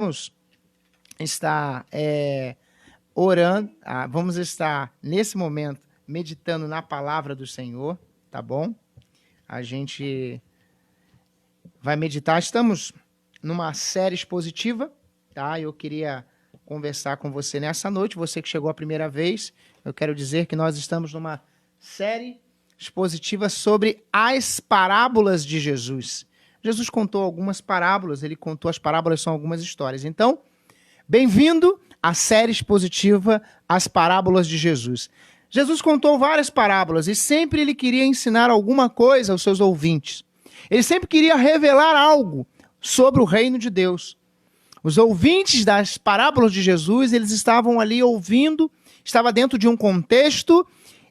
vamos estar orando, vamos estar nesse momento meditando na palavra do Senhor, tá bom? A gente vai meditar, estamos numa série expositiva, tá? Eu queria conversar com você nessa noite, você que chegou a primeira vez, eu quero dizer que nós estamos numa série expositiva sobre as parábolas de Jesus. Jesus contou algumas parábolas, ele contou as parábolas, são algumas histórias. Então, bem-vindo à série expositiva As Parábolas de Jesus. Jesus contou várias parábolas e sempre ele queria ensinar alguma coisa aos seus ouvintes. Ele sempre queria revelar algo sobre o reino de Deus. Os ouvintes das parábolas de Jesus, eles estavam ali ouvindo, estava dentro de um contexto,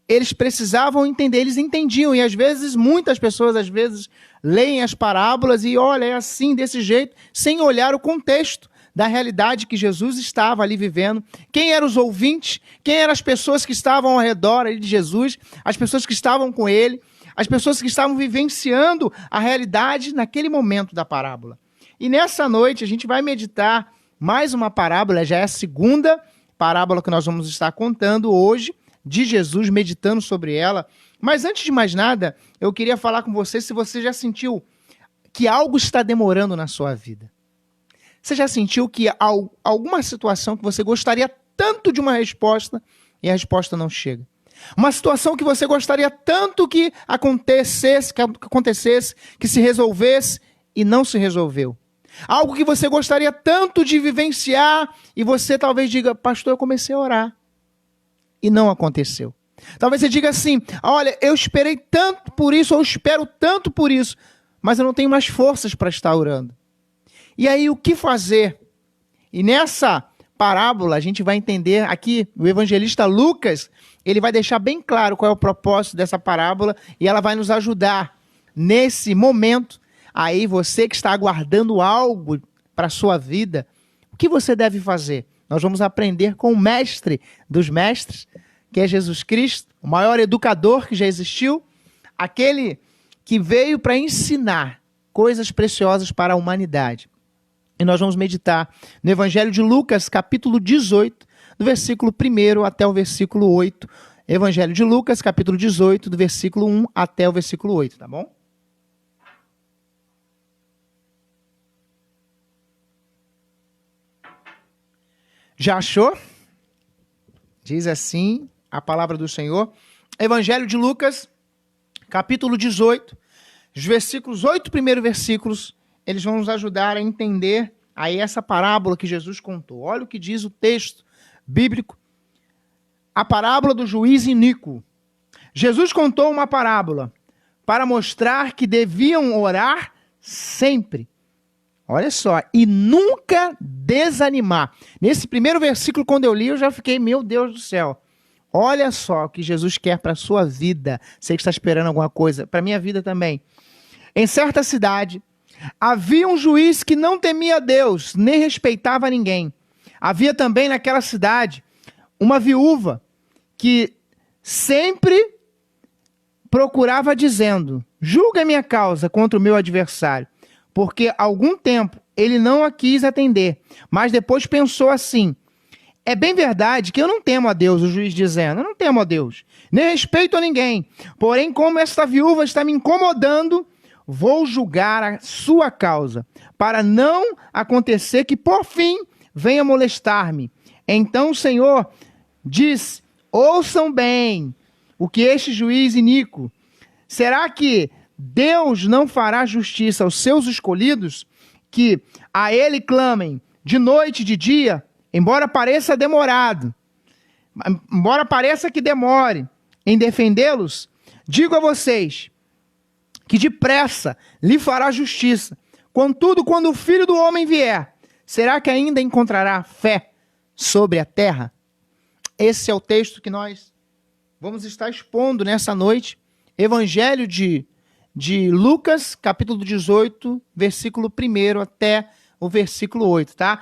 eles precisavam entender, eles entendiam, e às vezes, muitas pessoas às vezes leem as parábolas e olha, é assim, desse jeito, sem olhar o contexto da realidade que Jesus estava ali vivendo. Quem eram os ouvintes? Quem eram as pessoas que estavam ao redor ali de Jesus? As pessoas que estavam com ele? As pessoas que estavam vivenciando a realidade naquele momento da parábola. E nessa noite a gente vai meditar mais uma parábola, já é a segunda parábola que nós vamos estar contando hoje, de Jesus, meditando sobre ela. Mas antes de mais nada, eu queria falar com você se você já sentiu que algo está demorando na sua vida. Você já sentiu que alguma situação que você gostaria tanto de uma resposta e a resposta não chega? Uma situação que você gostaria tanto que acontecesse, que se resolvesse e não se resolveu. Algo que você gostaria tanto de vivenciar e você talvez diga, pastor, eu comecei a orar e não aconteceu. Talvez você diga assim, olha, eu esperei tanto por isso, ou espero tanto por isso, mas eu não tenho mais forças para estar orando. E aí, o que fazer? E nessa parábola, a gente vai entender aqui, o evangelista Lucas, ele vai deixar bem claro qual é o propósito dessa parábola e ela vai nos ajudar nesse momento. Aí, você que está aguardando algo para a sua vida, o que você deve fazer? Nós vamos aprender com o mestre dos mestres, que é Jesus Cristo, o maior educador que já existiu, aquele que veio para ensinar coisas preciosas para a humanidade. E nós vamos meditar no Evangelho de Lucas, capítulo 18, do versículo 1 até o versículo 8. Evangelho de Lucas, capítulo 18, do versículo 1 até o versículo 8, tá bom? Já achou? Diz assim a palavra do Senhor. Evangelho de Lucas, capítulo 18, os versículos, 8 primeiros versículos, eles vão nos ajudar a entender aí essa parábola que Jesus contou. Olha o que diz o texto bíblico. A parábola do juiz iníquo. Jesus contou uma parábola para mostrar que deviam orar sempre. Olha só, e nunca desanimar. Nesse primeiro versículo, quando eu li, eu já fiquei, meu Deus do céu. Olha só o que Jesus quer para a sua vida. Você que está esperando alguma coisa, para a minha vida também. Em certa cidade, havia um juiz que não temia Deus, nem respeitava ninguém. Havia também naquela cidade uma viúva que sempre procurava dizendo, julga a minha causa contra o meu adversário, porque há algum tempo ele não a quis atender, mas depois pensou assim, é bem verdade que eu não temo a Deus, o juiz dizendo, eu não temo a Deus, nem respeito a ninguém, porém como esta viúva está me incomodando, vou julgar a sua causa, para não acontecer que, por fim, venha molestar-me. Então o Senhor diz, ouçam bem o que este juiz iníquo. Será que Deus não fará justiça aos seus escolhidos, que a ele clamem de noite e de dia, embora pareça demorado, embora pareça que demore em defendê-los? Digo a vocês, que depressa lhe fará justiça. Contudo, quando o Filho do Homem vier, será que ainda encontrará fé sobre a terra? Esse é o texto que nós vamos estar expondo nessa noite. Evangelho de Lucas, capítulo 18, versículo 1 até o versículo 8, tá?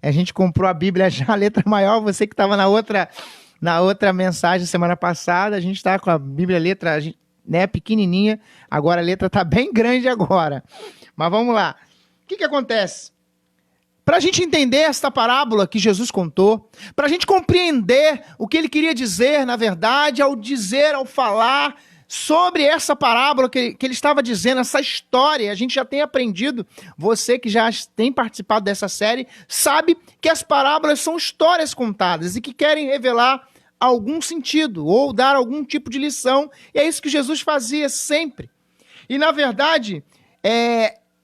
A gente comprou a Bíblia já, a letra maior, você que estava na outra mensagem semana passada, a gente está com a Bíblia letra, né, pequenininha, agora a letra está bem grande agora. Mas vamos lá. O que acontece? para a gente entender esta parábola que Jesus contou, para a gente compreender o que ele queria dizer, na verdade, ao falar sobre essa parábola que ele estava dizendo, essa história, a gente já tem aprendido, você que já tem participado dessa série, sabe que as parábolas são histórias contadas e que querem revelar algum sentido ou dar algum tipo de lição, e é isso que Jesus fazia sempre. E, na verdade,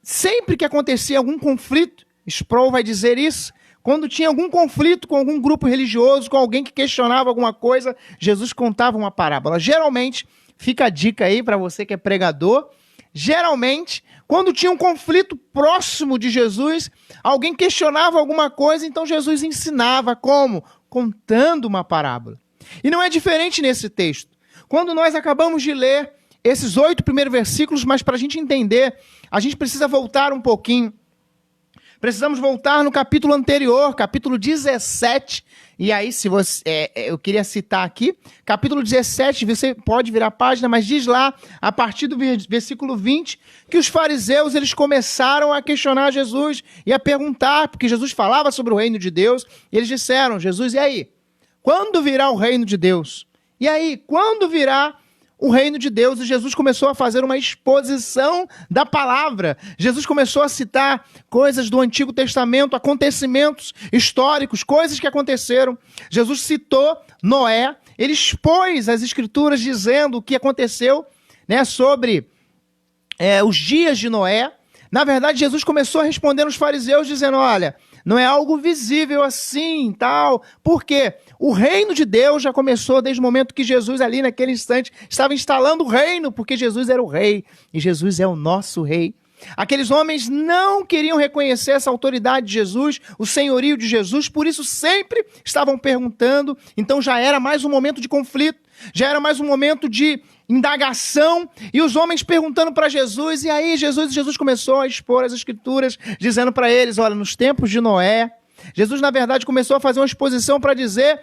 sempre que acontecia algum conflito, Sproul vai dizer isso, quando tinha algum conflito com algum grupo religioso, com alguém que questionava alguma coisa, Jesus contava uma parábola. Geralmente, fica a dica aí para você que é pregador, geralmente, quando tinha um conflito próximo de Jesus, alguém questionava alguma coisa, então Jesus ensinava como? Contando uma parábola. E não é diferente nesse texto. Quando nós acabamos de ler esses 8 primeiros versículos, mas para a gente entender, a gente precisa voltar um pouquinho. Precisamos voltar no capítulo anterior, capítulo 17. E aí, se você, eu queria citar aqui, capítulo 17, você pode virar a página, mas diz lá, a partir do versículo 20, que os fariseus eles começaram a questionar Jesus e a perguntar, porque Jesus falava sobre o reino de Deus, e eles disseram, Jesus, e aí? Quando virá o reino de Deus? E aí, quando virá o reino de Deus? E Jesus começou a fazer uma exposição da palavra. Jesus começou a citar coisas do Antigo Testamento, acontecimentos históricos, coisas que aconteceram. Jesus citou Noé, ele expôs as escrituras dizendo o que aconteceu, né, sobre os dias de Noé. Na verdade, Jesus começou a responder aos fariseus dizendo, olha, não é algo visível assim, tal. Por quê? O reino de Deus já começou desde o momento que Jesus ali naquele instante estava instalando o reino, porque Jesus era o rei e Jesus é o nosso rei. Aqueles homens não queriam reconhecer essa autoridade de Jesus, o senhorio de Jesus, por isso sempre estavam perguntando. Então já era mais um momento de conflito, já era mais um momento de indagação, e os homens perguntando para Jesus, e aí Jesus começou a expor as escrituras, dizendo para eles, olha, nos tempos de Noé, Jesus na verdade começou a fazer uma exposição para dizer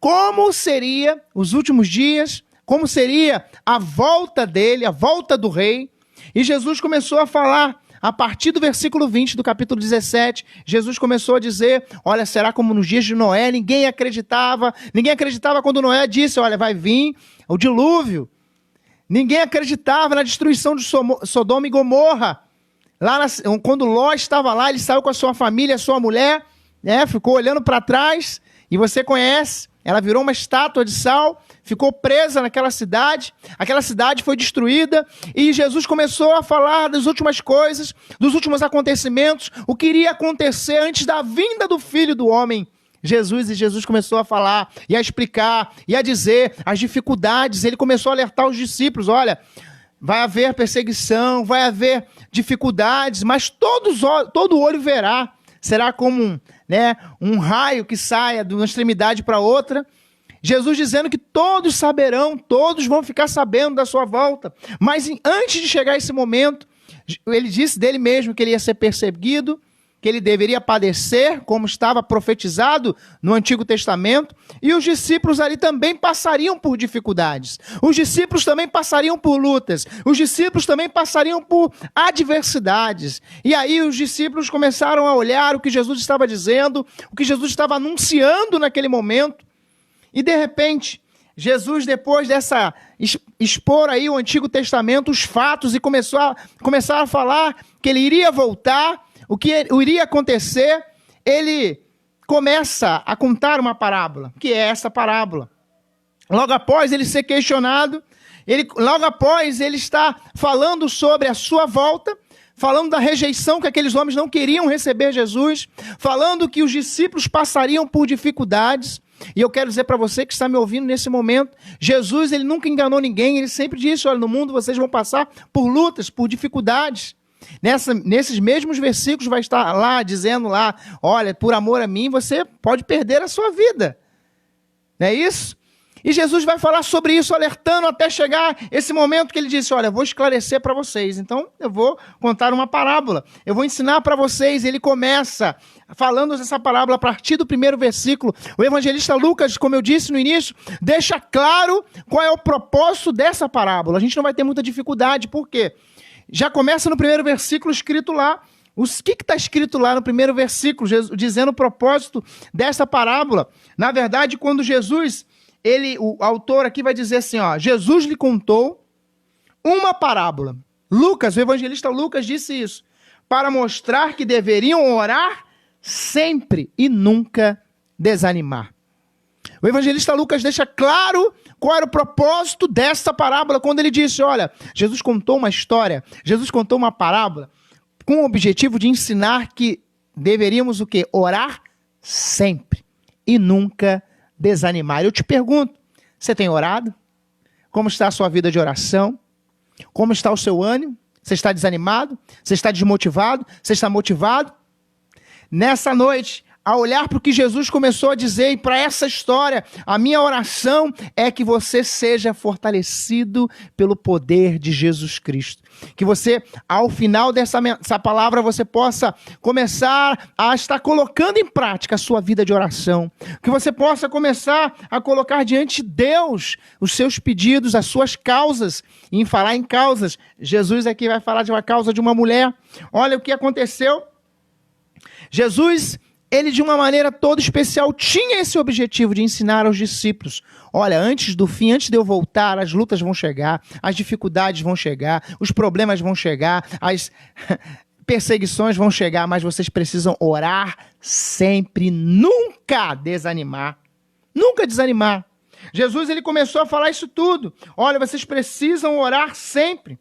como seria os últimos dias, como seria a volta dele, a volta do rei. E Jesus começou a falar, a partir do versículo 20 do capítulo 17, Jesus começou a dizer, olha, será como nos dias de Noé, ninguém acreditava quando Noé disse, olha, vai vir o dilúvio. Ninguém acreditava na destruição de Sodoma e Gomorra. Quando Ló estava lá, ele saiu com a sua família, a sua mulher, né, ficou olhando para trás, e você conhece, ela virou uma estátua de sal, ficou presa naquela cidade, aquela cidade foi destruída, e Jesus começou a falar das últimas coisas, dos últimos acontecimentos, o que iria acontecer antes da vinda do Filho do Homem, Jesus começou a falar, e a explicar, e a dizer as dificuldades, ele começou a alertar os discípulos, olha, vai haver perseguição, vai haver dificuldades, mas todo olho verá, será como um raio que saia de uma extremidade para outra. Jesus dizendo que todos saberão, todos vão ficar sabendo da sua volta. Mas antes de chegar esse momento, ele disse dele mesmo que ele ia ser perseguido, que ele deveria padecer, como estava profetizado no Antigo Testamento, e os discípulos ali também passariam por dificuldades, os discípulos também passariam por lutas, os discípulos também passariam por adversidades, e aí os discípulos começaram a olhar o que Jesus estava dizendo, o que Jesus estava anunciando naquele momento, e de repente, Jesus, depois dessa expor aí o Antigo Testamento, os fatos, e começar a falar que ele iria voltar, o que iria acontecer, ele começa a contar uma parábola, que é essa parábola. Logo após ele ser questionado, logo após ele está falando sobre a sua volta, falando da rejeição que aqueles homens não queriam receber Jesus, falando que os discípulos passariam por dificuldades. E eu quero dizer para você que está me ouvindo nesse momento, Jesus ele nunca enganou ninguém, ele sempre disse, olha, no mundo vocês vão passar por lutas, por dificuldades. Nesses mesmos versículos vai estar lá, dizendo lá, olha, por amor a mim você pode perder a sua vida. Não é isso? E Jesus vai falar sobre isso, alertando até chegar esse momento que ele disse, olha, eu vou esclarecer para vocês. Então, eu vou contar uma parábola. Eu vou ensinar para vocês. Ele começa falando essa parábola a partir do primeiro versículo. O evangelista Lucas, como eu disse no início, deixa claro qual é o propósito dessa parábola. A gente não vai ter muita dificuldade. Por quê? Já começa no primeiro versículo escrito lá, O que está escrito lá no primeiro versículo, dizendo o propósito dessa parábola? Na verdade, quando Jesus, o autor aqui vai dizer assim, ó, Jesus lhe contou uma parábola. Lucas, o evangelista Lucas disse isso, para mostrar que deveriam orar sempre e nunca desanimar. O evangelista Lucas deixa claro qual era o propósito dessa parábola, quando ele disse, olha, Jesus contou uma história, Jesus contou uma parábola, com o objetivo de ensinar que deveríamos o quê? Orar sempre e nunca desanimar. Eu te pergunto, você tem orado? Como está a sua vida de oração? Como está o seu ânimo? Você está desanimado? Você está desmotivado? Você está motivado? Nessa noite, ao olhar para o que Jesus começou a dizer e para essa história, a minha oração é que você seja fortalecido pelo poder de Jesus Cristo. Que você, ao final dessa palavra, você possa começar a estar colocando em prática a sua vida de oração. Que você possa começar a colocar diante de Deus os seus pedidos, as suas causas. E em falar em causas, Jesus aqui vai falar de uma causa de uma mulher. Olha o que aconteceu. Jesus, ele de uma maneira toda especial tinha esse objetivo de ensinar aos discípulos. Olha, antes do fim, antes de eu voltar, as lutas vão chegar, as dificuldades vão chegar, os problemas vão chegar, as perseguições vão chegar, mas vocês precisam orar sempre, nunca desanimar. Nunca desanimar. Jesus, ele começou a falar isso tudo. Olha, vocês precisam orar sempre.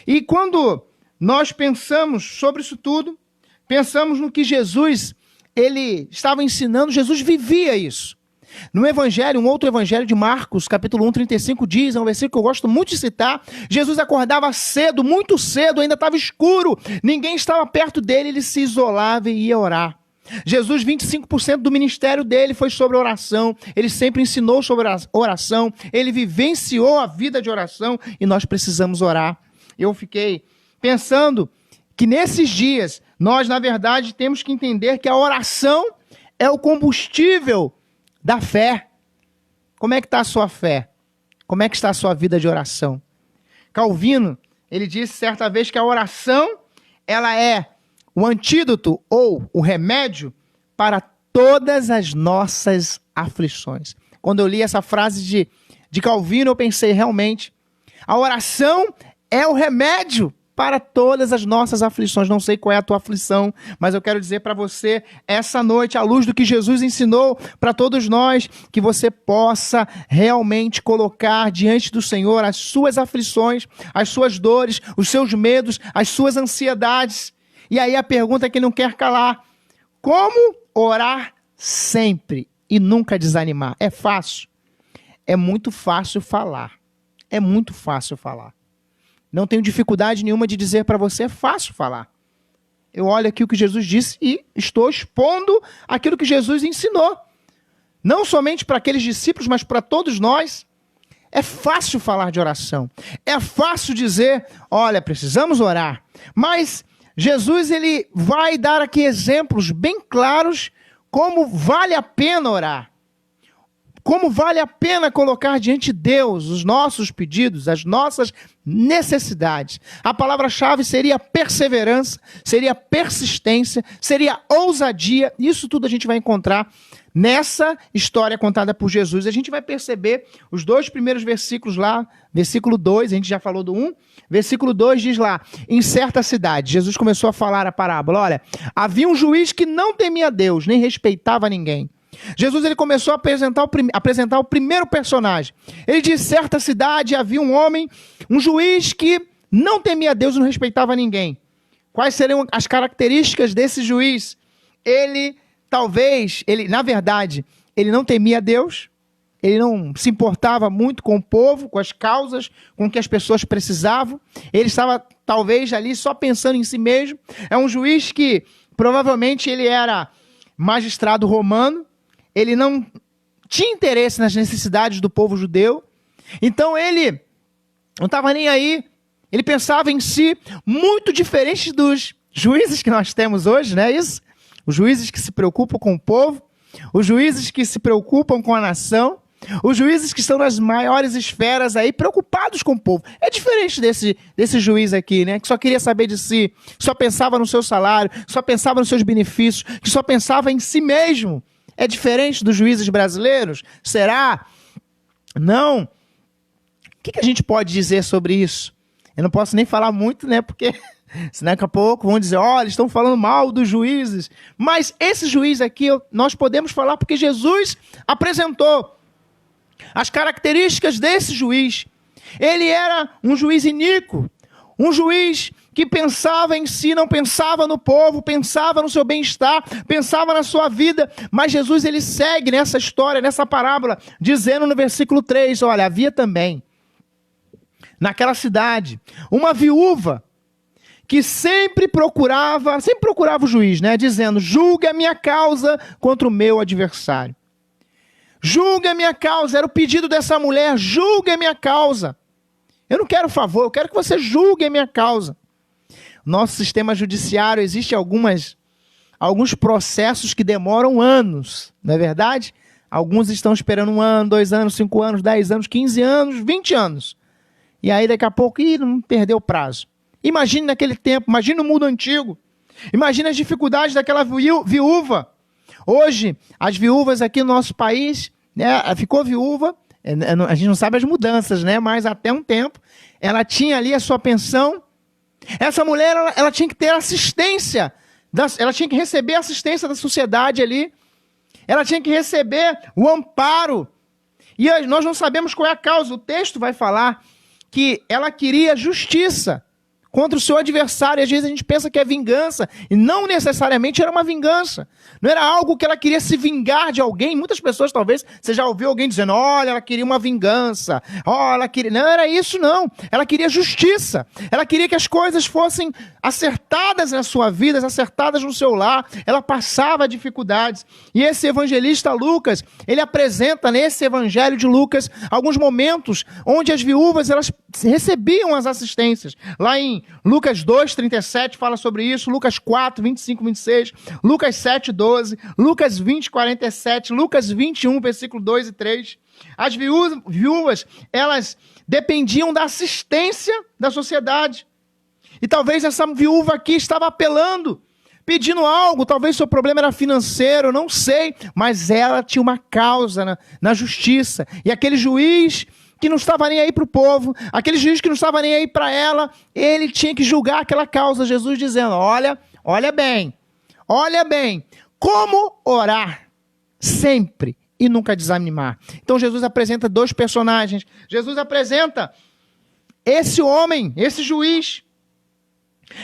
E quando nós pensamos sobre isso tudo, pensamos no que Jesus, ele estava ensinando, Jesus vivia isso. No evangelho, um outro evangelho de Marcos, capítulo 1, 35, diz, é um versículo que eu gosto muito de citar, Jesus acordava cedo, muito cedo, ainda estava escuro, ninguém estava perto dele, ele se isolava e ia orar. Jesus, 25% do ministério dele foi sobre oração, ele sempre ensinou sobre oração, ele vivenciou a vida de oração e nós precisamos orar. Eu fiquei pensando que nesses dias, nós, na verdade, temos que entender que a oração é o combustível da fé. Como é que está a sua fé? Como é que está a sua vida de oração? Calvino, ele disse certa vez que a oração, ela é o antídoto ou o remédio para todas as nossas aflições. Quando eu li essa frase de Calvino, eu pensei realmente, a oração é o remédio para todas as nossas aflições. Não sei qual é a tua aflição, mas eu quero dizer para você, essa noite, à luz do que Jesus ensinou para todos nós, que você possa realmente colocar diante do Senhor as suas aflições, as suas dores, os seus medos, as suas ansiedades. E aí a pergunta que não quer calar, como orar sempre e nunca desanimar? É fácil? É muito fácil falar. É muito fácil falar. Não tenho dificuldade nenhuma de dizer para você, é fácil falar. Eu olho aqui o que Jesus disse e estou expondo aquilo que Jesus ensinou. Não somente para aqueles discípulos, mas para todos nós. É fácil falar de oração. É fácil dizer, olha, precisamos orar. Mas Jesus, ele vai dar aqui exemplos bem claros como vale a pena orar. Como vale a pena colocar diante de Deus os nossos pedidos, as nossas necessidades. A palavra-chave seria perseverança, seria persistência, seria ousadia. Isso tudo a gente vai encontrar nessa história contada por Jesus. A gente vai perceber os dois primeiros versículos lá, versículo 2, a gente já falou do 1, versículo 2 diz lá, em certa cidade, Jesus começou a falar a parábola, olha, havia um juiz que não temia Deus, nem respeitava ninguém. Jesus, ele começou a apresentar o primeiro personagem. Ele disse, certa cidade havia um homem, um juiz que não temia Deus e não respeitava ninguém. Quais seriam as características desse juiz? Na verdade, ele não temia Deus, ele não se importava muito com o povo, com as causas, com o que as pessoas precisavam. Ele estava, talvez, ali só pensando em si mesmo. É um juiz que, provavelmente, ele era magistrado romano. Ele não tinha interesse nas necessidades do povo judeu. Então ele não estava nem aí. Ele pensava em si, muito diferente dos juízes que nós temos hoje, não é isso? Os juízes que se preocupam com o povo, os juízes que se preocupam com a nação. Os juízes que estão nas maiores esferas aí, preocupados com o povo. É diferente desse juiz aqui, né? Que só queria saber de si, que só pensava no seu salário, que só pensava nos seus benefícios, que só pensava em si mesmo. É diferente dos juízes brasileiros? Será? Não. O que a gente pode dizer sobre isso? Eu não posso nem falar muito, né? Porque senão daqui a pouco vão dizer, olha, estão falando mal dos juízes. Mas esse juiz aqui, nós podemos falar porque Jesus apresentou as características desse juiz. Ele era um juiz iníquo, um juiz que pensava em si, não pensava no povo, pensava no seu bem-estar, pensava na sua vida. Mas Jesus, ele segue nessa história, nessa parábola, dizendo no versículo 3, olha, havia também naquela cidade uma viúva que sempre procurava o juiz, né? Dizendo, julgue a minha causa contra o meu adversário. Julgue a minha causa, era o pedido dessa mulher, julgue a minha causa. Eu não quero favor, eu quero que você julgue a minha causa. Nosso sistema judiciário, existe alguns processos que demoram anos, não é verdade? Alguns estão esperando 1 ano, 2 anos, 5 anos, 10 anos, 15 anos, 20 anos. E aí daqui a pouco, não perdeu o prazo. Imagine naquele tempo, imagine no mundo antigo. Imagine as dificuldades daquela viúva. Hoje, as viúvas aqui no nosso país, né, ficou viúva, a gente não sabe as mudanças, né, mas até um tempo, ela tinha ali a sua pensão. Essa mulher, ela tinha que ter assistência, ela tinha que receber assistência da sociedade ali, ela tinha que receber o amparo. E nós não sabemos qual é a causa. O texto vai falar que ela queria justiça contra o seu adversário. E às vezes a gente pensa que é vingança, e não necessariamente era uma vingança. Não era algo que ela queria se vingar de alguém. Muitas pessoas, talvez, você já ouviu alguém dizendo, olha, ela queria uma vingança. Ela queria... Não era isso, não. Ela queria justiça. Ela queria que as coisas fossem acertadas na sua vida, acertadas no seu lar. Ela passava dificuldades. E esse evangelista Lucas, ele apresenta nesse evangelho de Lucas alguns momentos onde as viúvas, elas recebiam as assistências. Lá em Lucas 2:37 fala sobre isso, Lucas 4:25, 26, Lucas 7:12, Lucas 20:47, Lucas 21, versículo 2 e 3. As viúvas, elas dependiam da assistência da sociedade. E talvez essa viúva aqui estava apelando, pedindo algo, talvez seu problema era financeiro, não sei, mas ela tinha uma causa na justiça. E aquele juiz que não estava nem aí para o povo, aquele juiz que não estava nem aí para ela, ele tinha que julgar aquela causa. Jesus dizendo, olha bem, como orar sempre e nunca desanimar. Então Jesus apresenta 2 personagens. Jesus apresenta esse homem, esse juiz.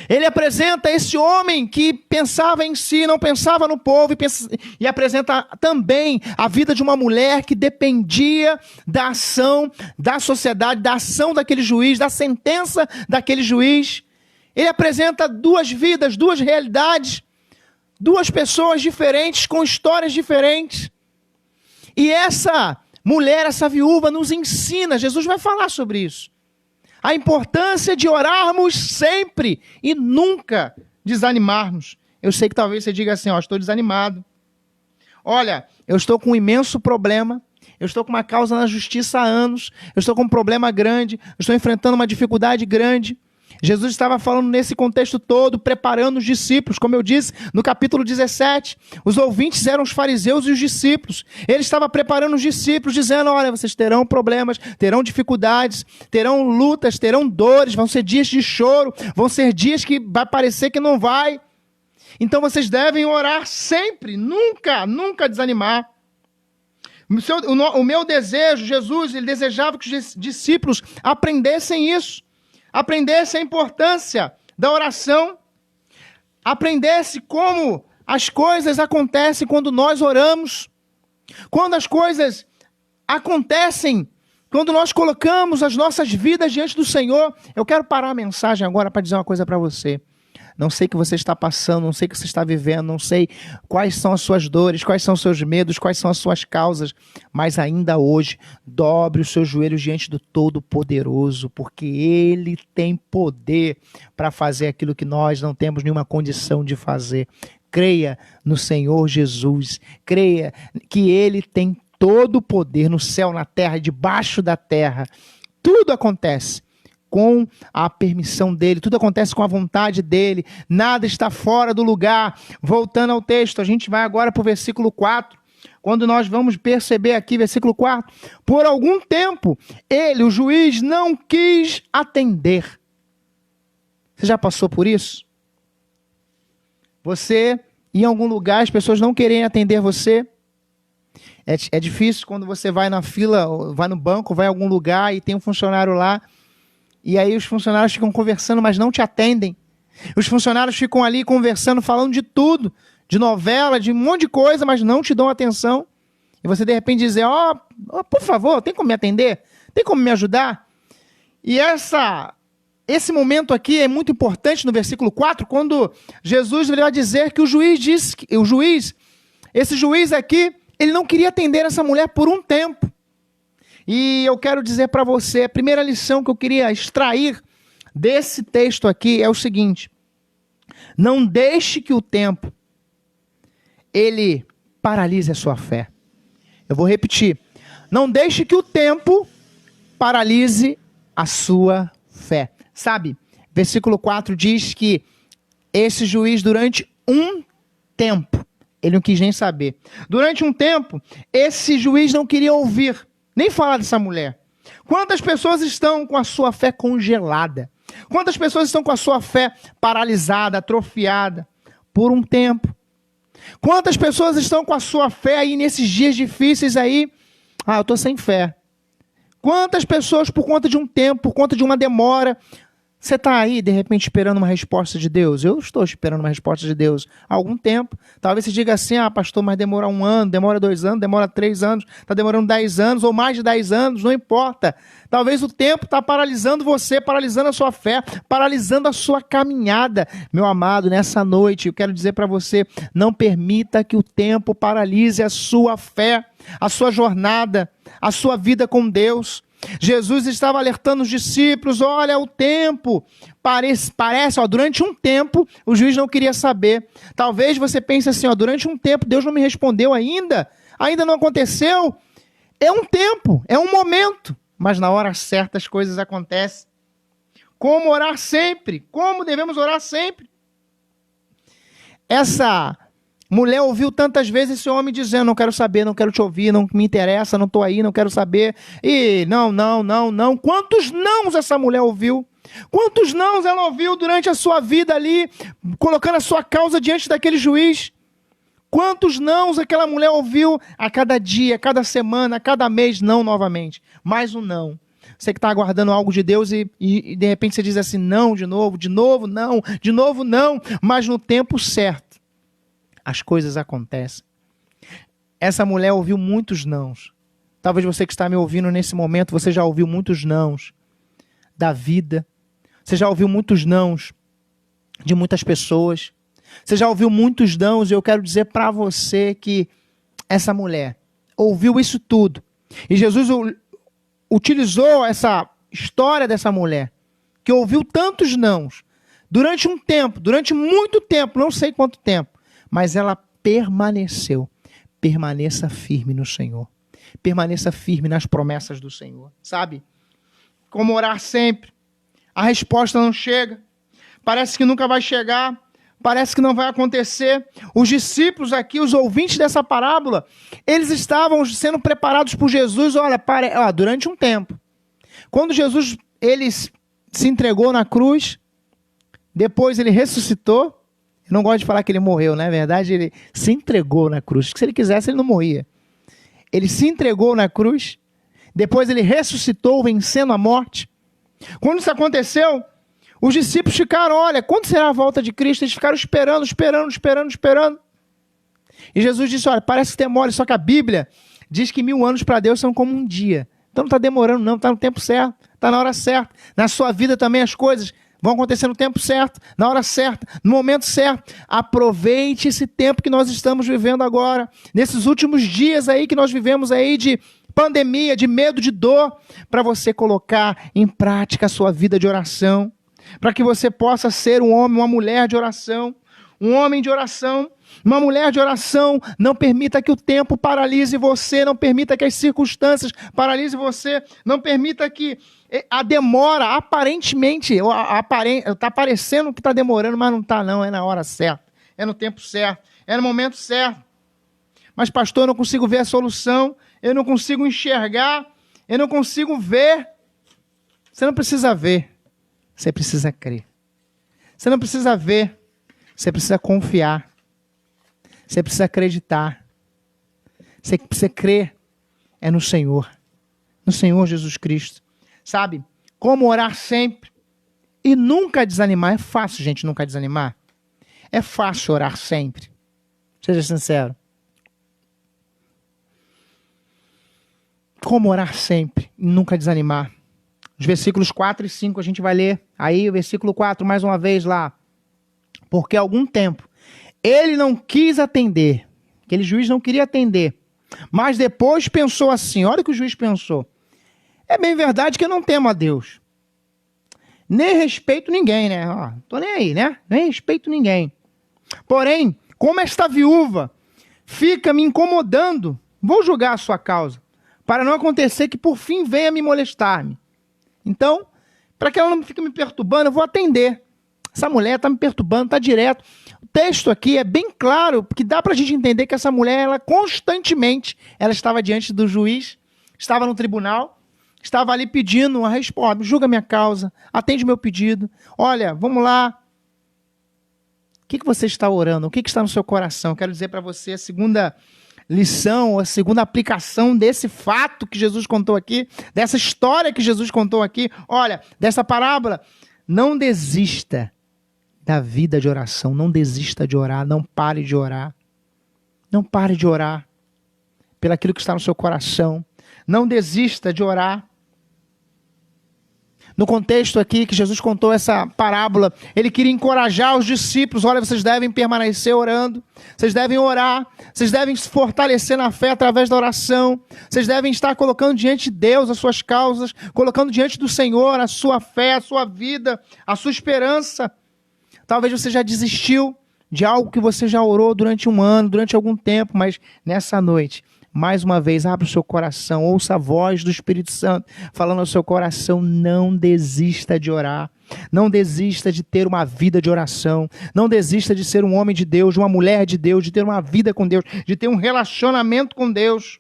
Ele apresenta esse homem que pensava em si, não pensava no povo, e apresenta também a vida de uma mulher que dependia da ação da sociedade, da ação daquele juiz, da sentença daquele juiz. Ele apresenta 2 vidas, 2 realidades, 2 pessoas diferentes, com histórias diferentes. E essa mulher, essa viúva nos ensina, Jesus vai falar sobre isso, a importância de orarmos sempre e nunca desanimarmos. Eu sei que talvez você diga assim, estou desanimado. Olha, eu estou com um imenso problema, eu estou com uma causa na justiça há anos, eu estou com um problema grande, eu estou enfrentando uma dificuldade grande. Jesus estava falando nesse contexto todo, preparando os discípulos, como eu disse, no capítulo 17, os ouvintes eram os fariseus e os discípulos. Ele estava preparando os discípulos, dizendo, olha, vocês terão problemas, terão dificuldades, terão lutas, terão dores, vão ser dias de choro, vão ser dias que vai parecer que não vai. Então vocês devem orar sempre, nunca desanimar. O meu desejo, Jesus, ele desejava que os discípulos aprendessem isso. Aprendesse a importância da oração, aprendesse como as coisas acontecem quando nós oramos, quando as coisas acontecem, quando nós colocamos as nossas vidas diante do Senhor. Eu quero parar a mensagem agora para dizer uma coisa para você. Não sei o que você está passando, não sei o que você está vivendo, não sei quais são as suas dores, quais são os seus medos, quais são as suas causas, mas ainda hoje, dobre os seus joelhos diante do Todo-Poderoso, porque Ele tem poder para fazer aquilo que nós não temos nenhuma condição de fazer. Creia no Senhor Jesus, creia que Ele tem todo o poder no céu, na terra e debaixo da terra. Tudo acontece com a permissão dele, tudo acontece com a vontade dele, nada está fora do lugar. Voltando ao texto, a gente vai agora para o versículo 4, quando nós vamos perceber aqui, versículo 4, por algum tempo, ele, o juiz, não quis atender. Você já passou por isso? Você, em algum lugar, as pessoas não querem atender você? É difícil quando você vai na fila, vai no banco, vai em algum lugar e tem um funcionário lá, e aí os funcionários ficam conversando, mas não te atendem. Os funcionários ficam ali conversando, falando de tudo, de novela, de um monte de coisa, mas não te dão atenção. E você de repente diz, por favor, tem como me atender? Tem como me ajudar? E esse momento aqui é muito importante no versículo 4, quando Jesus vai dizer que esse juiz aqui, ele não queria atender essa mulher por um tempo. E eu quero dizer para você, a primeira lição que eu queria extrair desse texto aqui é o seguinte: não deixe que o tempo, ele paralise a sua fé. Eu vou repetir. Não deixe que o tempo paralise a sua fé. Sabe, versículo 4 diz que esse juiz, durante um tempo, ele não quis nem saber. Durante um tempo, esse juiz não queria ouvir, nem falar dessa mulher. Quantas pessoas estão com a sua fé congelada? Quantas pessoas estão com a sua fé paralisada, atrofiada, por um tempo? Quantas pessoas estão com a sua fé aí nesses dias difíceis aí? Eu estou sem fé. Quantas pessoas por conta de um tempo, por conta de uma demora, você está aí, de repente, esperando uma resposta de Deus? Eu estou esperando uma resposta de Deus há algum tempo. Talvez você diga assim, pastor, mas demora 1 ano, demora 2 anos, demora 3 anos, está demorando 10 anos ou mais de 10 anos, não importa. Talvez o tempo está paralisando você, paralisando a sua fé, paralisando a sua caminhada. Meu amado, nessa noite, eu quero dizer para você, não permita que o tempo paralise a sua fé, a sua jornada, a sua vida com Deus. Jesus estava alertando os discípulos, olha, o tempo, parece, durante um tempo, o juiz não queria saber. Talvez você pense assim, durante um tempo, Deus não me respondeu ainda não aconteceu. É um tempo, é um momento, mas na hora certa as coisas acontecem. Como orar sempre? Como devemos orar sempre? Essa mulher ouviu tantas vezes esse homem dizendo, não quero saber, não quero te ouvir, não me interessa, não estou aí, não quero saber. E não. Quantos nãos essa mulher ouviu? Quantos nãos ela ouviu durante a sua vida ali, colocando a sua causa diante daquele juiz? Quantos nãos aquela mulher ouviu a cada dia, a cada semana, a cada mês? Não novamente. Mais um não. Você que está aguardando algo de Deus e de repente você diz assim, não, de novo não, mas no tempo certo as coisas acontecem. Essa mulher ouviu muitos nãos. Talvez você que está me ouvindo nesse momento, você já ouviu muitos nãos da vida. Você já ouviu muitos nãos de muitas pessoas. Você já ouviu muitos nãos e eu quero dizer para você que essa mulher ouviu isso tudo. E Jesus utilizou essa história dessa mulher, que ouviu tantos nãos, durante um tempo, durante muito tempo, não sei quanto tempo, mas ela permaneceu. Permaneça firme no Senhor. Permaneça firme nas promessas do Senhor. Sabe? Como orar sempre. A resposta não chega. Parece que nunca vai chegar. Parece que não vai acontecer. Os discípulos aqui, os ouvintes dessa parábola, eles estavam sendo preparados por Jesus, durante um tempo. Quando Jesus ele se entregou na cruz, depois ele ressuscitou. Eu não gosto de falar que ele morreu, não é verdade? Ele se entregou na cruz. Se ele quisesse, ele não morria. Ele se entregou na cruz. Depois ele ressuscitou, vencendo a morte. Quando isso aconteceu, os discípulos ficaram, quando será a volta de Cristo? Eles ficaram esperando. E Jesus disse, parece que demora, só que a Bíblia diz que 1000 anos para Deus são como um dia. Então não está demorando não, está no tempo certo, está na hora certa. Na sua vida também as coisas vão acontecer no tempo certo, na hora certa, no momento certo. Aproveite esse tempo que nós estamos vivendo agora, nesses últimos dias aí que nós vivemos aí de pandemia, de medo, de dor, para você colocar em prática a sua vida de oração, para que você possa ser um homem, uma mulher de oração, um homem de oração, uma mulher de oração. Não permita que o tempo paralise você, não permita que as circunstâncias paralisem você, não permita que a demora, aparentemente, está parecendo que está demorando, mas não está não, é na hora certa, é no tempo certo, é no momento certo. Mas pastor, eu não consigo ver a solução, eu não consigo enxergar, eu não consigo ver. Você não precisa ver, você precisa crer. Você não precisa ver, você precisa confiar. Você precisa acreditar. Você precisa crer no Senhor Jesus Cristo. Sabe? Como orar sempre e nunca desanimar. É fácil, gente, nunca desanimar. É fácil orar sempre. Seja sincero. Como orar sempre e nunca desanimar. Os versículos 4 e 5 a gente vai ler. Aí o versículo 4, mais uma vez lá. Porque há algum tempo ele não quis atender. Aquele juiz não queria atender. Mas depois pensou assim. Olha o que o juiz pensou. É bem verdade que eu não temo a Deus. Nem respeito ninguém, né? Ó, tô nem aí, né? Nem respeito ninguém. Porém, como esta viúva fica me incomodando, vou julgar a sua causa, para não acontecer que por fim venha me molestar-me. Então, para que ela não fique me perturbando, eu vou atender. Essa mulher está me perturbando, está direto. O texto aqui é bem claro, porque dá para a gente entender que essa mulher, ela constantemente, ela estava diante do juiz, estava no tribunal, estava ali pedindo uma resposta. Julga minha causa, atende meu pedido. Olha, vamos lá. O que você está orando? O que está no seu coração? Eu quero dizer para você a segunda lição, a segunda aplicação desse fato que Jesus contou aqui, dessa história que Jesus contou aqui. Olha, dessa parábola. Não desista da vida de oração. Não desista de orar. Não pare de orar. Não pare de orar pelaquilo que está no seu coração. Não desista de orar. No contexto aqui que Jesus contou essa parábola, ele queria encorajar os discípulos. Olha, vocês devem permanecer orando, vocês devem orar, vocês devem se fortalecer na fé através da oração, vocês devem estar colocando diante de Deus as suas causas, colocando diante do Senhor a sua fé, a sua vida, a sua esperança. Talvez você já desistiu de algo que você já orou durante um ano, durante algum tempo, mas nessa noite, mais uma vez, abra o seu coração, ouça a voz do Espírito Santo falando ao seu coração. Não desista de orar, não desista de ter uma vida de oração, não desista de ser um homem de Deus, uma mulher de Deus, de ter uma vida com Deus, de ter um relacionamento com Deus.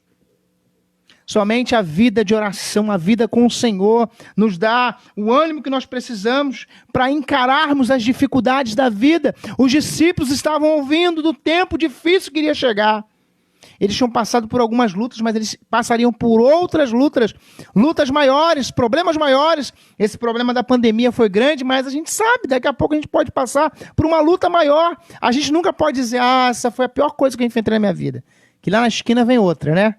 Somente a vida de oração, a vida com o Senhor, nos dá o ânimo que nós precisamos para encararmos as dificuldades da vida. Os discípulos estavam ouvindo do tempo difícil que iria chegar. Eles tinham passado por algumas lutas, mas eles passariam por outras lutas maiores, problemas maiores. Esse problema da pandemia foi grande, mas a gente sabe, daqui a pouco a gente pode passar por uma luta maior. A gente nunca pode dizer, essa foi a pior coisa que eu enfrentei na minha vida. Que lá na esquina vem outra, né?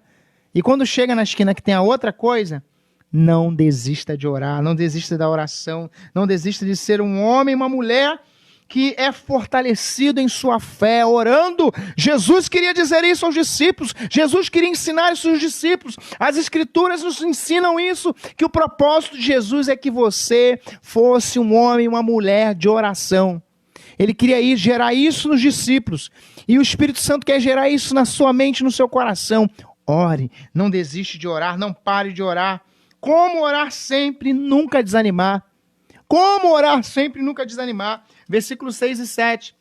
E quando chega na esquina que tem a outra coisa, não desista de orar, não desista da oração, não desista de ser um homem, uma mulher que é fortalecido em sua fé, orando. Jesus queria dizer isso aos discípulos, Jesus queria ensinar isso aos discípulos. As Escrituras nos ensinam isso, que o propósito de Jesus é que você fosse um homem, uma mulher de oração. Ele queria gerar isso nos discípulos, e o Espírito Santo quer gerar isso na sua mente, no seu coração. Ore, não desiste de orar, não pare de orar. Como orar sempre e nunca desanimar? Como orar sempre e nunca desanimar? Versículos 6 e 7.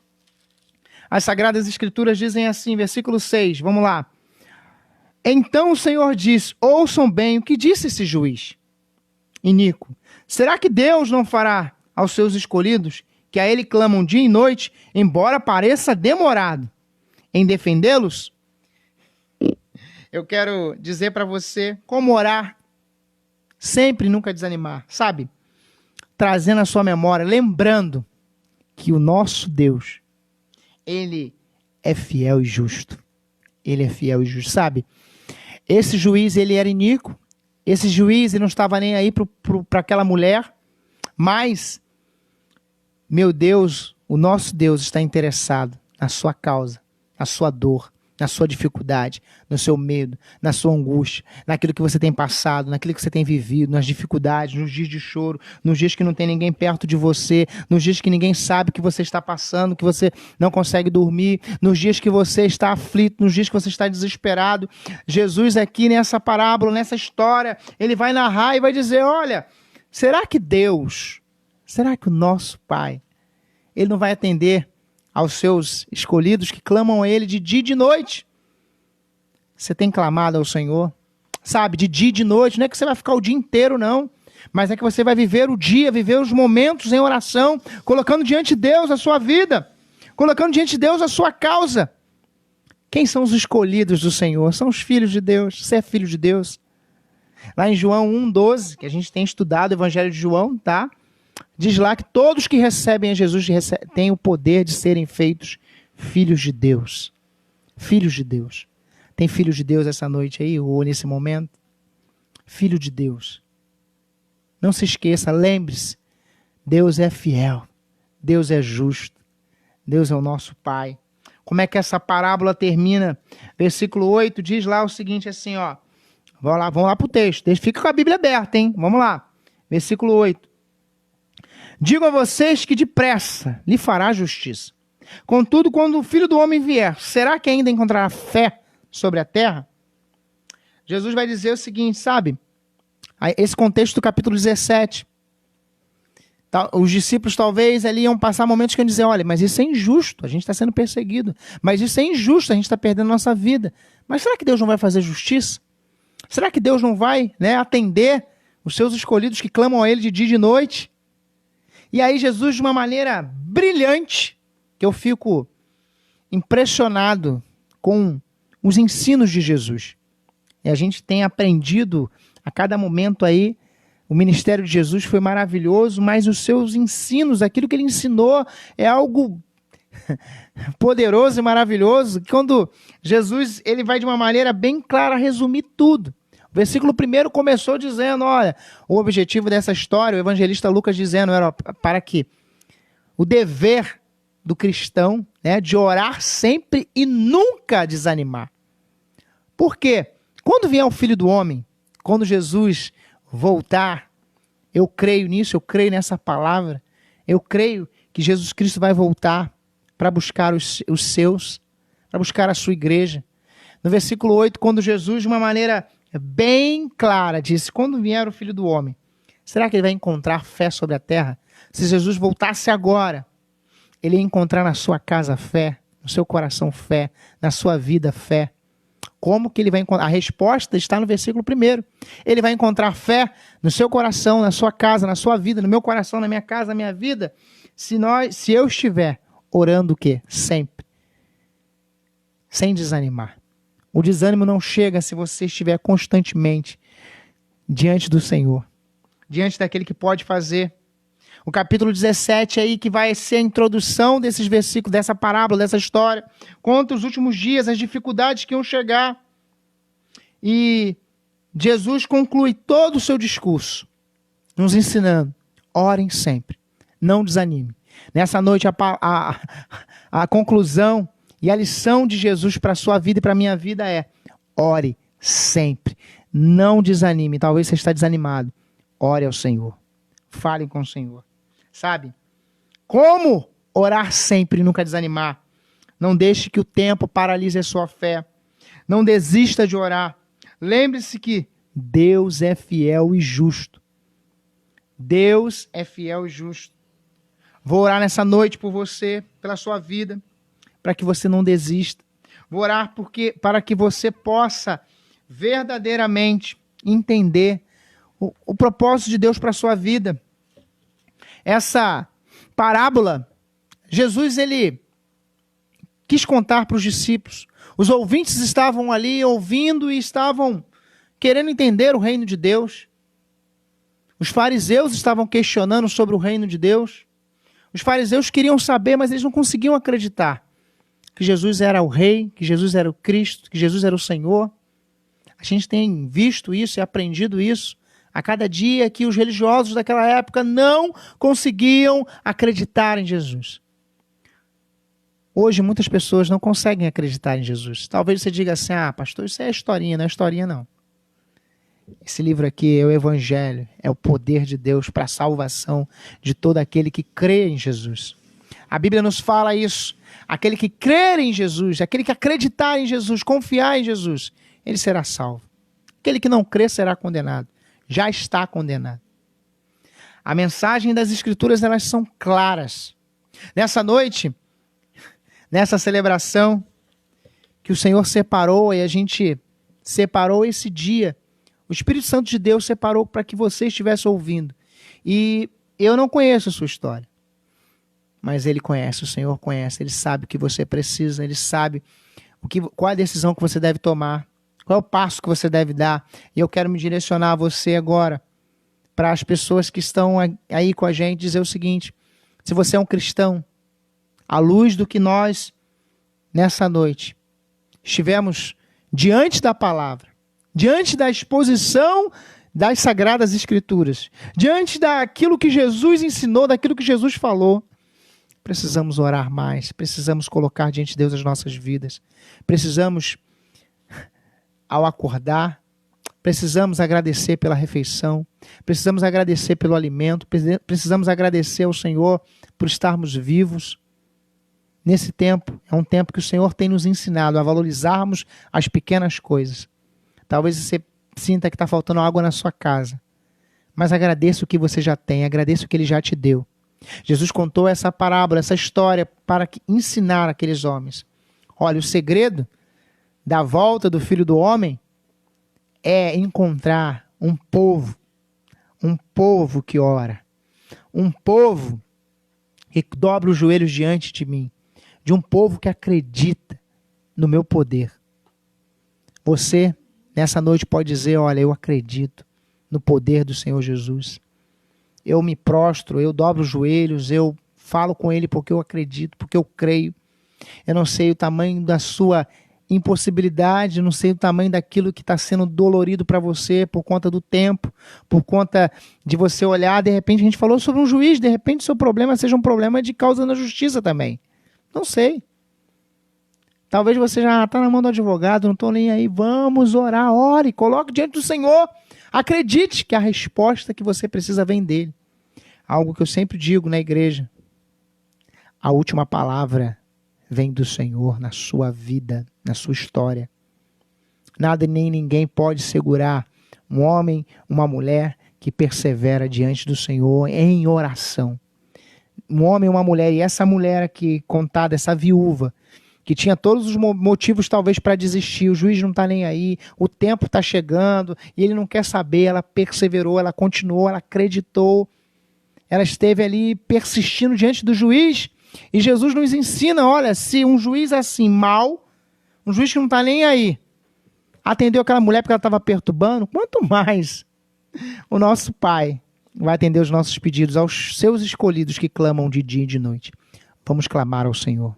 As Sagradas Escrituras dizem assim, versículo 6, vamos lá. Então o Senhor diz, ouçam bem o que disse esse juiz iníquo. Será que Deus não fará aos seus escolhidos, que a ele clamam dia e noite, embora pareça demorado, em defendê-los? Eu quero dizer para você como orar sempre e nunca desanimar, sabe? Trazendo a sua memória, lembrando que o nosso Deus, ele é fiel e justo. Ele é fiel e justo, sabe? Esse juiz, ele era iníquo. Esse juiz, ele não estava nem aí para aquela mulher. Mas, meu Deus, o nosso Deus está interessado na sua causa, na sua dor, na sua dificuldade, no seu medo, na sua angústia, naquilo que você tem passado, naquilo que você tem vivido, nas dificuldades, nos dias de choro, nos dias que não tem ninguém perto de você, nos dias que ninguém sabe o que você está passando, que você não consegue dormir, nos dias que você está aflito, nos dias que você está desesperado. Jesus aqui nessa parábola, nessa história, ele vai narrar e vai dizer, olha, será que Deus, será que o nosso Pai, ele não vai atender aos seus escolhidos que clamam a ele de dia e de noite? Você tem clamado ao Senhor, sabe, de dia e de noite. Não é que você vai ficar o dia inteiro, não, mas é que você vai viver o dia, viver os momentos em oração, colocando diante de Deus a sua vida, colocando diante de Deus a sua causa. Quem são os escolhidos do Senhor? São os filhos de Deus. Você é filho de Deus. Lá em João 1,12, que a gente tem estudado o Evangelho de João, tá? Diz lá que todos que recebem a Jesus têm o poder de serem feitos filhos de Deus. Filhos de Deus. Tem filhos de Deus essa noite aí, ou nesse momento? Filho de Deus. Não se esqueça, lembre-se, Deus é fiel, Deus é justo, Deus é o nosso Pai. Como é que essa parábola termina? Versículo 8 diz lá o seguinte assim, ó. Vamos lá para o texto. Fica com a Bíblia aberta, hein? Vamos lá. Versículo 8. Digo a vocês que depressa lhe fará justiça. Contudo, quando o Filho do Homem vier, será que ainda encontrará fé sobre a terra? Jesus vai dizer o seguinte, sabe? Esse contexto do capítulo 17. Os discípulos talvez ali iam passar momentos que iam dizer, olha, mas isso é injusto, a gente está sendo perseguido. Mas isso é injusto, a gente está perdendo nossa vida. Mas será que Deus não vai fazer justiça? Será que Deus não vai, atender os seus escolhidos que clamam a Ele de dia e de noite? E aí Jesus, de uma maneira brilhante, que eu fico impressionado com os ensinos de Jesus. E a gente tem aprendido a cada momento aí, o ministério de Jesus foi maravilhoso, mas os seus ensinos, aquilo que ele ensinou, é algo poderoso e maravilhoso. Quando Jesus ele vai de uma maneira bem clara resumir tudo. O versículo 1 começou dizendo, olha, o objetivo dessa história, o evangelista Lucas dizendo, era para que o dever do cristão, de orar sempre e nunca desanimar. Por quê? Quando vier o Filho do Homem, quando Jesus voltar, eu creio nisso, eu creio nessa palavra, eu creio que Jesus Cristo vai voltar para buscar os seus, para buscar a sua igreja. No versículo 8, quando Jesus, de uma maneira bem clara, disse, quando vier o Filho do Homem, será que ele vai encontrar fé sobre a terra? Se Jesus voltasse agora, ele ia encontrar na sua casa fé, no seu coração fé, na sua vida fé. Como que ele vai encontrar? A resposta está no versículo 1. Ele vai encontrar fé no seu coração, na sua casa, na sua vida, no meu coração, na minha casa, na minha vida, se eu estiver orando o quê? Sempre. Sem desanimar. O desânimo não chega se você estiver constantemente diante do Senhor, diante daquele que pode fazer. O capítulo 17 aí, que vai ser a introdução desses versículos, dessa parábola, dessa história, conta os últimos dias, as dificuldades que iam chegar. E Jesus conclui todo o seu discurso, nos ensinando, orem sempre, não desanime. Nessa noite, a conclusão e a lição de Jesus para a sua vida e para a minha vida é, ore sempre, não desanime. Talvez você está desanimado, ore ao Senhor, fale com o Senhor. Sabe? Como orar sempre e nunca desanimar? Não deixe que o tempo paralise a sua fé. Não desista de orar. Lembre-se que Deus é fiel e justo. Deus é fiel e justo. Vou orar nessa noite por você, pela sua vida, para que você não desista. Vou orar para que você possa verdadeiramente entender o propósito de Deus para a sua vida. Essa parábola, Jesus ele quis contar para os discípulos. Os ouvintes estavam ali ouvindo e estavam querendo entender o reino de Deus. Os fariseus estavam questionando sobre o reino de Deus. Os fariseus queriam saber, mas eles não conseguiam acreditar que Jesus era o rei, que Jesus era o Cristo, que Jesus era o Senhor. A gente tem visto isso e aprendido isso a cada dia, que os religiosos daquela época não conseguiam acreditar em Jesus. Hoje muitas pessoas não conseguem acreditar em Jesus. Talvez você diga assim, pastor, isso é historinha, não é historinha não. Esse livro aqui é o Evangelho, é o poder de Deus para a salvação de todo aquele que crê em Jesus. A Bíblia nos fala isso. Aquele que crer em Jesus, aquele que acreditar em Jesus, confiar em Jesus, ele será salvo. Aquele que não crer será condenado. Já está condenado. A mensagem das Escrituras, elas são claras. Nessa noite, nessa celebração que o Senhor separou e a gente separou esse dia, o Espírito Santo de Deus separou para que você estivesse ouvindo. E eu não conheço a sua história, mas Ele conhece, o Senhor conhece, Ele sabe o que você precisa, Ele sabe qual é a decisão que você deve tomar, qual é o passo que você deve dar. E eu quero me direcionar a você agora, para as pessoas que estão aí com a gente, dizer o seguinte: se você é um cristão, à luz do que nós, nessa noite, estivemos diante da palavra, diante da exposição das Sagradas Escrituras, diante daquilo que Jesus ensinou, daquilo que Jesus falou, precisamos orar mais, precisamos colocar diante de Deus as nossas vidas, precisamos, ao acordar, precisamos agradecer pela refeição, precisamos agradecer pelo alimento, precisamos agradecer ao Senhor por estarmos vivos. Nesse tempo, é um tempo que o Senhor tem nos ensinado a valorizarmos as pequenas coisas. Talvez você sinta que está faltando água na sua casa, mas agradeça o que você já tem, agradeça o que Ele já te deu. Jesus contou essa parábola, essa história para ensinar aqueles homens. Olha, o segredo da volta do Filho do Homem é encontrar um povo que ora, um povo que dobra os joelhos diante de mim, de um povo que acredita no meu poder. Você, nessa noite, pode dizer: olha, eu acredito no poder do Senhor Jesus. Eu me prostro, eu dobro os joelhos, eu falo com Ele porque eu acredito, porque eu creio. Eu não sei o tamanho da sua impossibilidade, não sei o tamanho daquilo que está sendo dolorido para você por conta do tempo, por conta de você olhar. De repente a gente falou sobre um juiz, de repente o seu problema seja um problema de causa na justiça também. Não sei. Talvez você já está na mão do advogado, não estou nem aí. Vamos orar, ore, coloque diante do Senhor. Acredite que a resposta que você precisa vem dele. Algo que eu sempre digo na igreja: a última palavra vem do Senhor na sua vida, na sua história. Nada nem ninguém pode segurar um homem, uma mulher que persevera diante do Senhor em oração. Um homem, uma mulher, e essa mulher aqui contada, essa viúva, que tinha todos os motivos talvez para desistir, o juiz não está nem aí, o tempo está chegando e ele não quer saber, ela perseverou, ela continuou, ela acreditou, ela esteve ali persistindo diante do juiz. E Jesus nos ensina: olha, se um juiz assim, mau, um juiz que não está nem aí, atendeu aquela mulher porque ela estava perturbando, quanto mais o nosso Pai vai atender os nossos pedidos aos seus escolhidos que clamam de dia e de noite. Vamos clamar ao Senhor.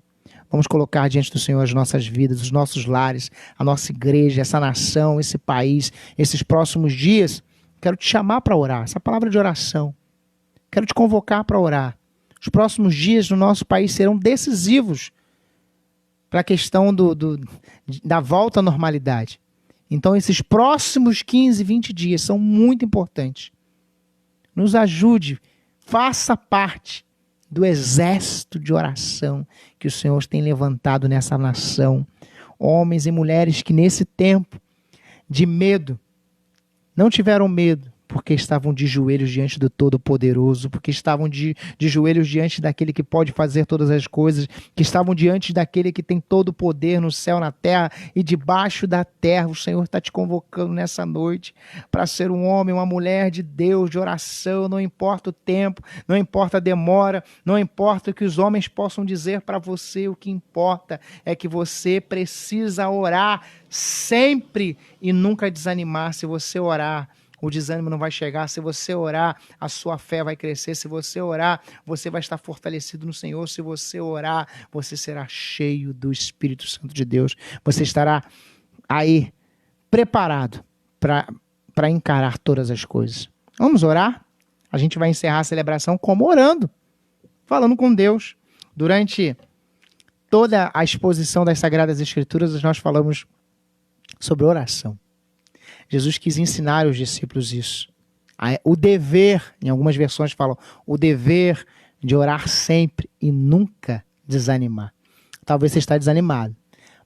Vamos colocar diante do Senhor as nossas vidas, os nossos lares, a nossa igreja, essa nação, esse país, esses próximos dias. Quero te chamar para orar, essa palavra de oração. Quero te convocar para orar. Os próximos dias no nosso país serão decisivos para a questão da volta à normalidade. Então, esses próximos 15, 20 dias são muito importantes. Nos ajude, faça parte do exército de oração que o Senhor tem levantado nessa nação. Homens e mulheres que nesse tempo de medo, não tiveram medo, porque estavam de joelhos diante do Todo-Poderoso, porque estavam de joelhos diante daquele que pode fazer todas as coisas, que estavam diante daquele que tem todo o poder no céu, na terra e debaixo da terra. O Senhor está te convocando nessa noite para ser um homem, uma mulher de Deus, de oração. Não importa o tempo, não importa a demora, não importa o que os homens possam dizer para você, o que importa é que você precisa orar sempre e nunca desanimar. Se você orar, o desânimo não vai chegar. Se você orar, a sua fé vai crescer. Se você orar, você vai estar fortalecido no Senhor. Se você orar, você será cheio do Espírito Santo de Deus. Você estará aí preparado para encarar todas as coisas. Vamos orar? A gente vai encerrar a celebração como orando, falando com Deus. Durante toda a exposição das Sagradas Escrituras, nós falamos sobre oração. Jesus quis ensinar aos discípulos isso. O dever, em algumas versões falam, o dever de orar sempre e nunca desanimar. Talvez você está desanimado,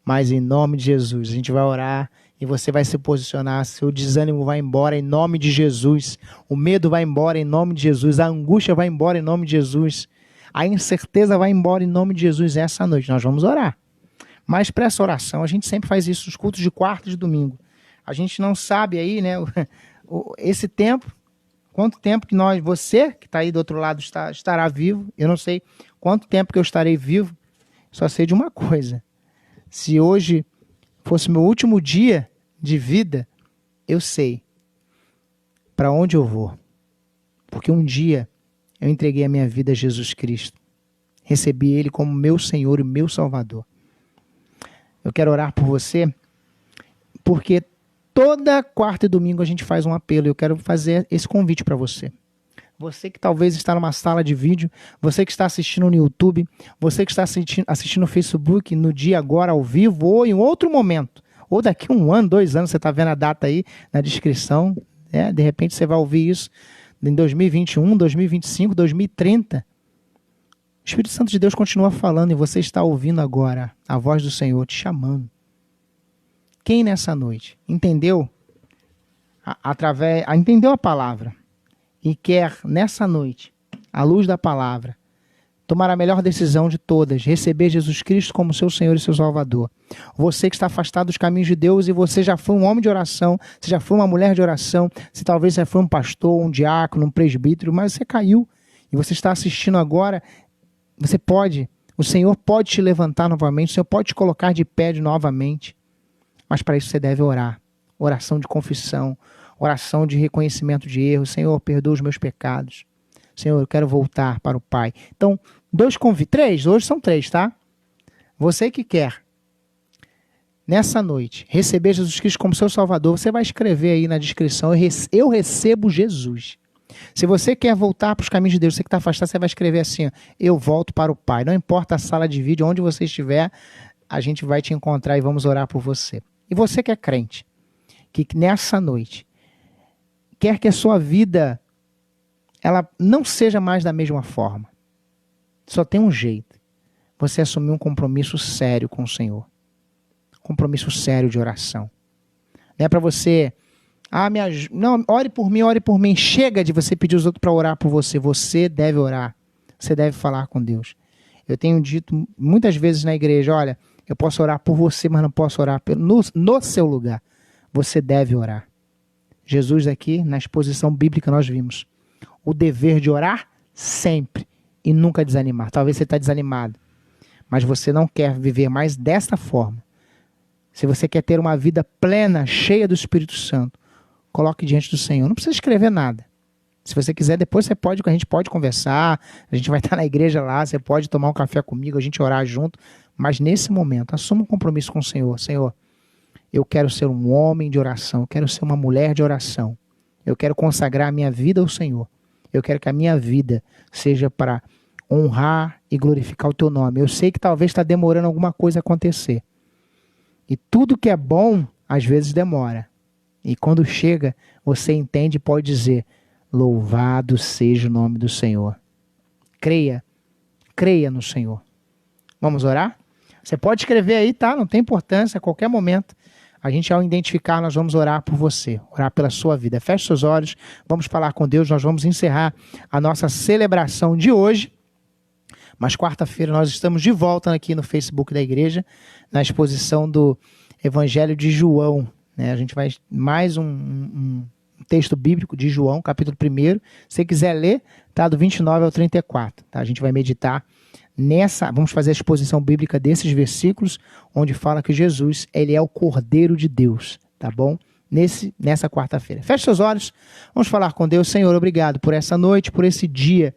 mas em nome de Jesus, a gente vai orar e você vai se posicionar, seu desânimo vai embora em nome de Jesus, o medo vai embora em nome de Jesus, a angústia vai embora em nome de Jesus, a incerteza vai embora em nome de Jesus. Essa noite nós vamos orar. Mas para essa oração, a gente sempre faz isso nos cultos de quarta e de domingo. A gente não sabe aí, né, esse tempo, quanto tempo que você que está aí do outro lado estará vivo. Eu não sei quanto tempo que eu estarei vivo, só sei de uma coisa. Se hoje fosse meu último dia de vida, eu sei para onde eu vou. Porque um dia eu entreguei a minha vida a Jesus Cristo. Recebi Ele como meu Senhor e meu Salvador. Eu quero orar por você, porque toda quarta e domingo a gente faz um apelo. Eu quero fazer esse convite para você. Você que talvez está numa sala de vídeo, você que está assistindo no YouTube, você que está assistindo no Facebook no dia agora ao vivo ou em outro momento, ou daqui 1 ano, 2 anos, você está vendo a data aí na descrição, de repente você vai ouvir isso em 2021, 2025, 2030. O Espírito Santo de Deus continua falando e você está ouvindo agora a voz do Senhor te chamando. Quem nessa noite entendeu entendeu a palavra e quer nessa noite, à luz da palavra, tomar a melhor decisão de todas, receber Jesus Cristo como seu Senhor e seu Salvador. Você que está afastado dos caminhos de Deus e você já foi um homem de oração, você já foi uma mulher de oração, se talvez você foi um pastor, um diácono, um presbítero, mas você caiu e você está assistindo agora, o Senhor pode te levantar novamente, o Senhor pode te colocar de pé novamente, mas para isso você deve orar. Oração de confissão, oração de reconhecimento de erro. Senhor, perdoa os meus pecados. Senhor, eu quero voltar para o Pai. Então, 2 convites, 3, hoje são 3, tá? Você que quer, nessa noite, receber Jesus Cristo como seu Salvador, você vai escrever aí na descrição, eu recebo Jesus. Se você quer voltar para os caminhos de Deus, você que está afastado, você vai escrever assim, eu volto para o Pai. Não importa a sala de vídeo, onde você estiver, a gente vai te encontrar e vamos orar por você. E você que é crente, que nessa noite quer que a sua vida ela não seja mais da mesma forma. Só tem um jeito. Você assumir um compromisso sério com o Senhor. Compromisso sério de oração. Não é para você, não, ore por mim. Chega de você pedir os outros para orar por você. Você deve orar. Você deve falar com Deus. Eu tenho dito muitas vezes na igreja, olha, eu posso orar por você, mas não posso orar no seu lugar. Você deve orar. Jesus aqui, na exposição bíblica, nós vimos o dever de orar sempre e nunca desanimar. Talvez você está desanimado, mas você não quer viver mais desta forma. Se você quer ter uma vida plena, cheia do Espírito Santo, coloque diante do Senhor. Não precisa escrever nada. Se você quiser, depois a gente pode conversar, a gente vai estar na igreja lá, você pode tomar um café comigo, a gente orar junto, mas nesse momento, assuma um compromisso com o Senhor. Senhor, eu quero ser um homem de oração, eu quero ser uma mulher de oração, eu quero consagrar a minha vida ao Senhor, eu quero que a minha vida seja para honrar e glorificar o teu nome. Eu sei que talvez está demorando alguma coisa a acontecer, e tudo que é bom, às vezes demora, e quando chega, você entende e pode dizer, louvado seja o nome do Senhor. Creia no Senhor. Vamos orar? Você pode escrever aí, tá? Não tem importância, a qualquer momento. A gente, ao identificar, nós vamos orar por você, orar pela sua vida. Feche seus olhos, vamos falar com Deus, nós vamos encerrar a nossa celebração de hoje. Mas quarta-feira nós estamos de volta aqui no Facebook da igreja, na exposição do Evangelho de João. Né? A gente vai mais um texto bíblico de João, capítulo 1. Se você quiser ler, tá do 29 ao 34. Tá? A gente vai meditar vamos fazer a exposição bíblica desses versículos, onde fala que Jesus, ele é o Cordeiro de Deus, tá bom? Nessa quarta-feira. Feche seus olhos, vamos falar com Deus. Senhor, obrigado por essa noite, por esse dia.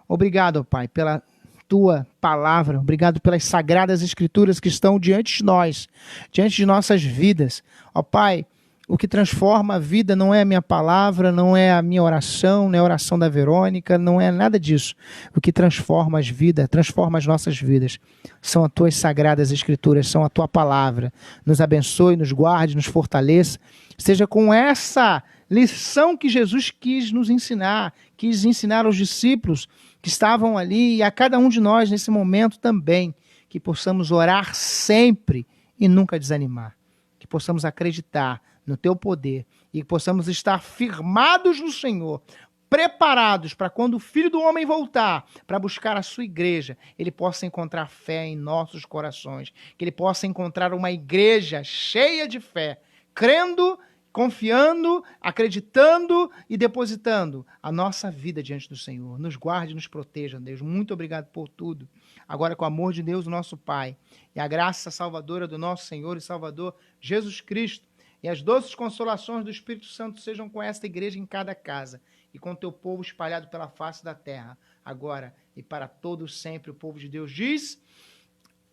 Obrigado, Pai, pela tua palavra. Obrigado pelas sagradas escrituras que estão diante de nós, diante de nossas vidas. Ó Pai, O que transforma a vida não é a minha palavra, não é a minha oração, não é a oração da Verônica, não é nada disso. O que transforma as vidas, transforma as nossas vidas, são as tuas sagradas escrituras, são a tua palavra. Nos abençoe, nos guarde, nos fortaleça. Seja com essa lição que Jesus quis nos ensinar, quis ensinar aos discípulos que estavam ali e a cada um de nós nesse momento também, que possamos orar sempre e nunca desanimar, que possamos acreditar no teu poder e que possamos estar firmados no Senhor, preparados para quando o Filho do Homem voltar para buscar a sua igreja, ele possa encontrar fé em nossos corações, que ele possa encontrar uma igreja cheia de fé, crendo, confiando, acreditando e depositando a nossa vida diante do Senhor. Nos guarde e nos proteja, Deus. Muito obrigado por tudo. Agora, com o amor de Deus, nosso Pai, e a graça salvadora do nosso Senhor e Salvador Jesus Cristo, e as doces consolações do Espírito Santo sejam com esta igreja em cada casa, e com o teu povo espalhado pela face da terra, agora e para todos sempre. O povo de Deus diz: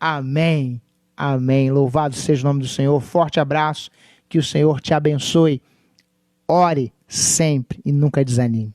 amém, amém. Louvado seja o nome do Senhor. Forte abraço, que o Senhor te abençoe. Ore sempre e nunca desanime.